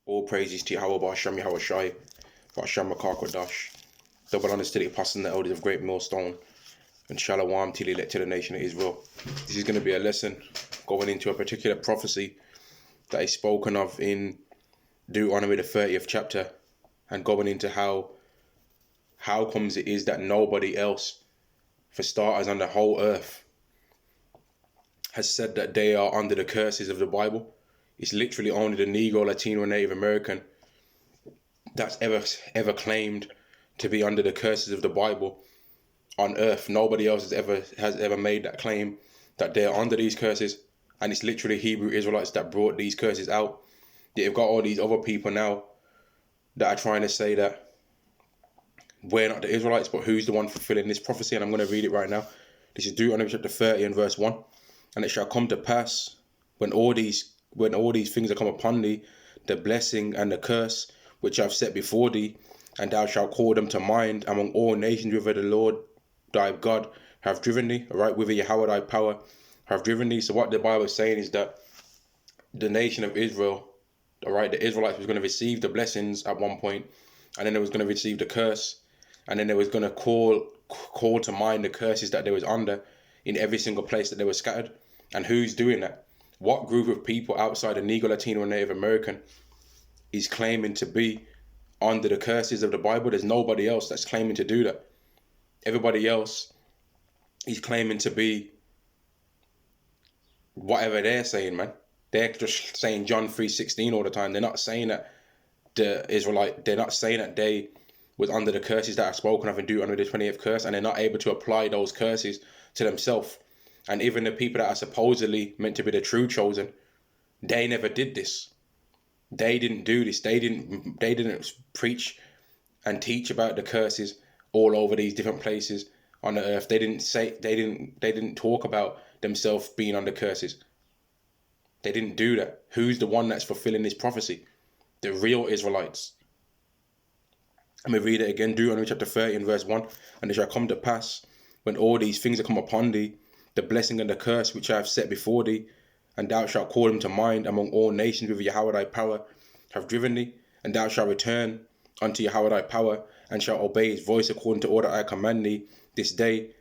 All praises to Yahweh Ba'Shem Yahweh Shai, Ba'Shem Makar Double honors to the apostles and the elders of Great Millstone, and Shalom to the elect to the nation of Israel. This is going to be a lesson going into a particular prophecy that is spoken of in Deuteronomy the 30th chapter, and going into how comes it is that nobody else, for starters, on the whole earth, has said that they are under the curses of the Bible. It's literally only the Negro, Latino, and Native American that's ever claimed to be under the curses of the Bible on earth. Nobody else has ever made that claim that they're under these curses, and it's literally Hebrew Israelites that brought these curses out. You've got all these other people now that are trying to say that we're not the Israelites, but who's the one fulfilling this prophecy? And I'm going to read it right now. This is Deuteronomy chapter 30 and verse 1. And it shall come to pass when all these things are come upon thee, the blessing and the curse which I have set before thee, and thou shalt call them to mind among all nations whither the Lord thy God have driven thee, right, whither Yahweh thy power have driven thee. So what the Bible is saying is that the nation of Israel, all right, the Israelites was going to receive the blessings at one point, and then they was going to receive the curse, and then they was going to call to mind the curses that they was under in every single place that they were scattered. And who's doing that? What group of people outside of Negro, Latino, and Native American is claiming to be under the curses of the Bible? There's nobody else that's claiming to do that. Everybody else is claiming to be whatever they're saying, man. They're just saying John 3:16 all the time. They're not saying that they're not saying that they was under the curses that are spoken of in Deuteronomy the 20th curse, and they're not able to apply those curses to themselves. And even the people that are supposedly meant to be the true chosen, they never did this. They didn't do this. They didn't preach and teach about the curses all over these different places on the earth. They didn't talk about themselves being under curses. They didn't do that. Who's the one that's fulfilling this prophecy? The real Israelites. Let me read it again. Deuteronomy chapter 30 and verse 1. And it shall come to pass when all these things are come upon thee, the blessing and the curse which I have set before thee, and thou shalt call them to mind among all nations whither Yahweh thy power have driven thee, and thou shalt return unto Yahweh thy power, and shalt obey his voice according to all that I command thee this day,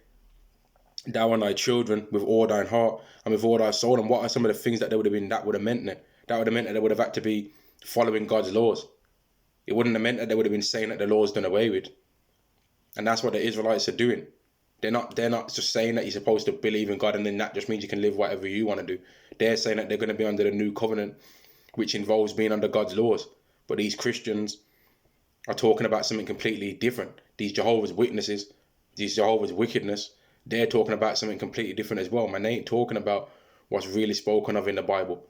thou and thy children, with all thine heart and with all thy soul. And what are some of the things that would have meant that? That would have meant that they would have had to be following God's laws. It wouldn't have meant that they would have been saying that the law's done away with. And that's what the Israelites are doing. They're not just saying that you're supposed to believe in God and then that just means you can live whatever you want to do. They're saying that they're going to be under the new covenant, which involves being under God's laws. But these Christians are talking about something completely different. These Jehovah's Witnesses, these Jehovah's wickedness, they're talking about something completely different as well. Man, they ain't talking about what's really spoken of in the Bible.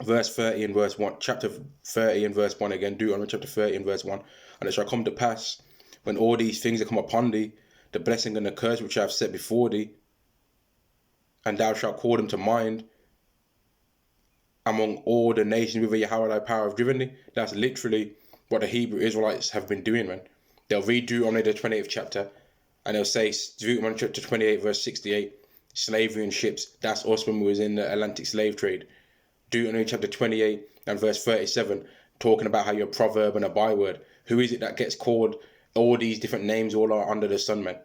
Verse 30 and verse 1, chapter 30 and verse 1 again, Deuteronomy chapter 30 and verse 1. And it shall come to pass when all these things are come upon thee, the blessing and the curse which I have set before thee, and thou shalt call them to mind among all the nations whither Yahweh thy power have driven thee. That's literally what the Hebrew Israelites have been doing, man. They'll read Deuteronomy the 20th chapter, and they'll say, Deuteronomy chapter 28 verse 68, slavery and ships, that's us when we was in the Atlantic slave trade. Deuteronomy chapter 28 and verse 37, talking about how you're a proverb and a byword. Who is it that gets called all these different names all are under the sun, man?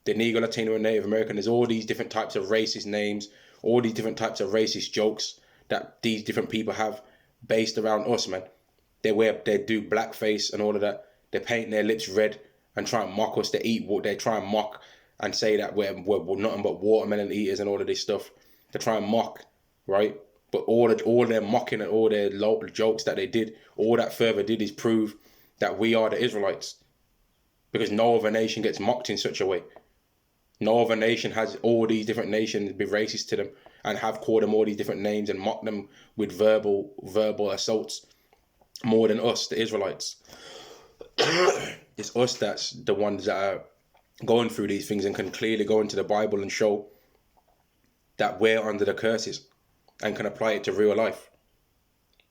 The Negro, Latino, and Native American. There's all these different types of racist names, all these different types of racist jokes that these different people have based around us, man. They do blackface and all of that. They paint their lips red and try and mock us. They try and mock and say that we're nothing but watermelon eaters and all of this stuff. They try and mock, right? But all their mocking and all their jokes that they did, all that further did is prove that we are the Israelites. Because no other nation gets mocked in such a way. No other nation has all these different nations be racist to them and have called them all these different names and mocked them with verbal assaults more than us, the Israelites. It's us that's the ones that are going through these things and can clearly go into the Bible and show that we're under the curses and can apply it to real life.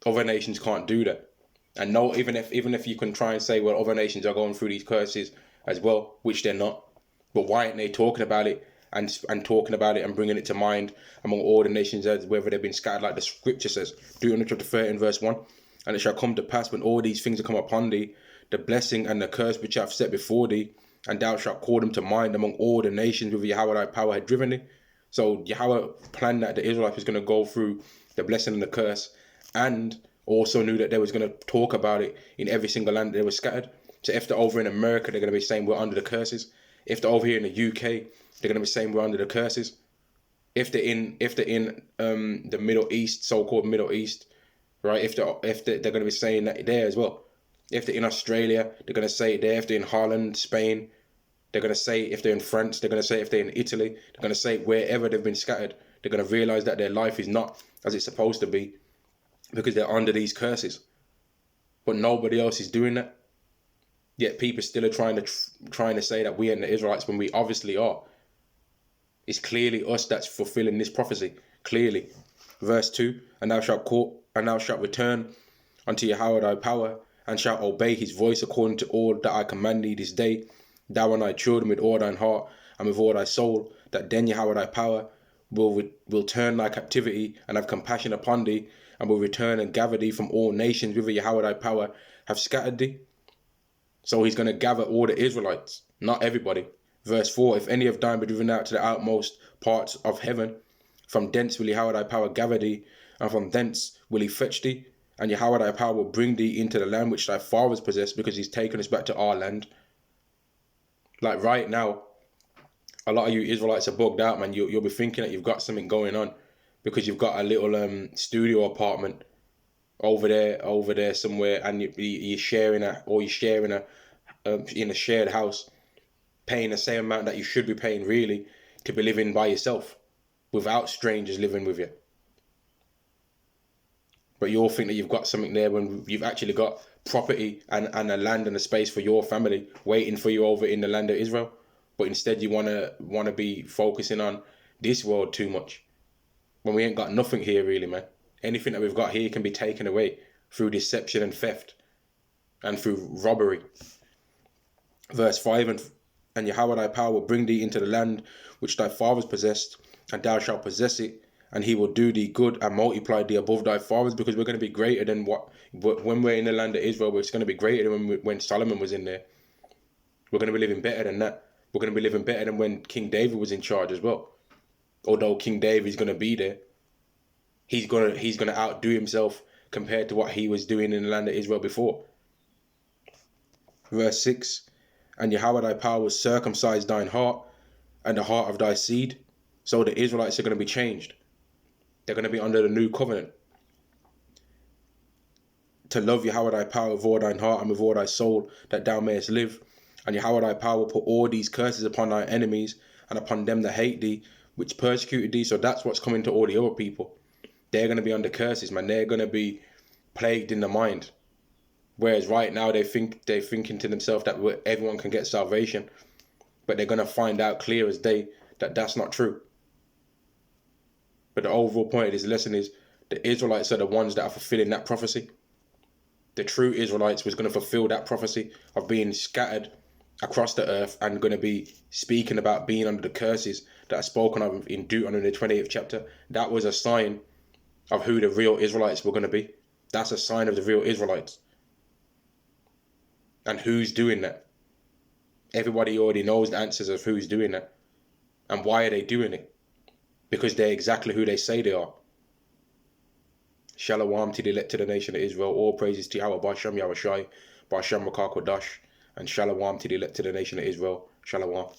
Other nations can't do that. And no, even if you can try and say, well, other nations are going through these curses as well, which they're not. But why aren't they talking about it and talking about it and bringing it to mind among all the nations, as whether they've been scattered like the scripture says? Deuteronomy chapter 30 and verse 1. And it shall come to pass when all these things are come upon thee, the blessing and the curse which I have set before thee, and thou shalt call them to mind among all the nations whither Yahweh thy power had driven thee. So Yahweh planned that the Israelites was going to go through the blessing and the curse, and also knew that they was going to talk about it in every single land that they were scattered. So if they're over in America, they're going to be saying we're under the curses. If they're over here in the UK, they're going to be saying we're under the curses. If they're in the Middle East, so-called Middle East, right? If they're going to be saying that there as well. If they're in Australia, they're going to say it there. If they're in Holland, Spain, they're going to say it. If they're in France, they're going to say it. If they're in Italy, they're going to say it wherever they've been scattered. They're going to realize that their life is not as it's supposed to be because they're under these curses. But nobody else is doing that. Yet people still are trying to say that we ain't the Israelites when we obviously are. It's clearly us that's fulfilling this prophecy. Clearly. Verse 2, and thou shalt return unto Yahweh thy power, and shalt obey his voice according to all that I command thee this day, thou and thy children with all thine heart and with all thy soul, that then Yahweh thy power will turn thy captivity and have compassion upon thee, and will return and gather thee from all nations whither Yahweh thy power have scattered thee. So he's going to gather all the Israelites, not everybody. Verse 4, if any of thine be driven out to the outmost parts of heaven, from thence will Yahweh thy power gather thee, and from thence will he fetch thee, and Yahweh thy power will bring thee into the land which thy fathers possessed, because he's taken us back to our land. Like right now, a lot of you Israelites are bugged out, man. You'll be thinking that you've got something going on because you've got a little studio apartment over there somewhere, and you're sharing in a shared house, paying the same amount that you should be paying really to be living by yourself without strangers living with you. But you all think that you've got something there when you've actually got property and a land and a space for your family waiting for you over in the land of Israel. But instead you wanna be focusing on this world too much, when we ain't got nothing here really, man. Anything that we've got here can be taken away through deception and theft and through robbery. Verse 5, and Yahweh thy power will bring thee into the land which thy fathers possessed, and thou shalt possess it, and he will do thee good and multiply thee above thy fathers, because we're going to be greater than when we're in the land of Israel, it's going to be greater than when Solomon was in there. We're going to be living better than that. We're going to be living better than when King David was in charge as well. Although King David is going to be there, he's going to outdo himself compared to what he was doing in the land of Israel before. Verse 6, and Yahweh thy power will circumcise thine heart and the heart of thy seed. So the Israelites are going to be changed. They're going to be under the new covenant. To love Yahweh thy power with all thine heart and with all thy soul, that thou mayest live. And Yahweh thy power will put all these curses upon thy enemies and upon them that hate thee, which persecuted thee. So that's what's coming to all the other people. They're going to be under curses, man. They're going to be plagued in the mind. Whereas right now they're thinking to themselves that everyone can get salvation. But they're going to find out clear as day that that's not true. But the overall point of this lesson is the Israelites are the ones that are fulfilling that prophecy. The true Israelites was going to fulfill that prophecy of being scattered across the earth and going to be speaking about being under the curses that are spoken of in Deuteronomy the 28th chapter. That was a sign of who the real Israelites were going to be. That's a sign of the real Israelites. And who's doing that? Everybody already knows the answers of who's doing that. And why are they doing it? Because they're exactly who they say they are. Shalom to the elect to the nation of Israel. All praises to Yahweh, Ba'ashem Yahushai, Ba'ashem Rakah Kodash, and Shalom to the elect to the nation of Israel. Shalom.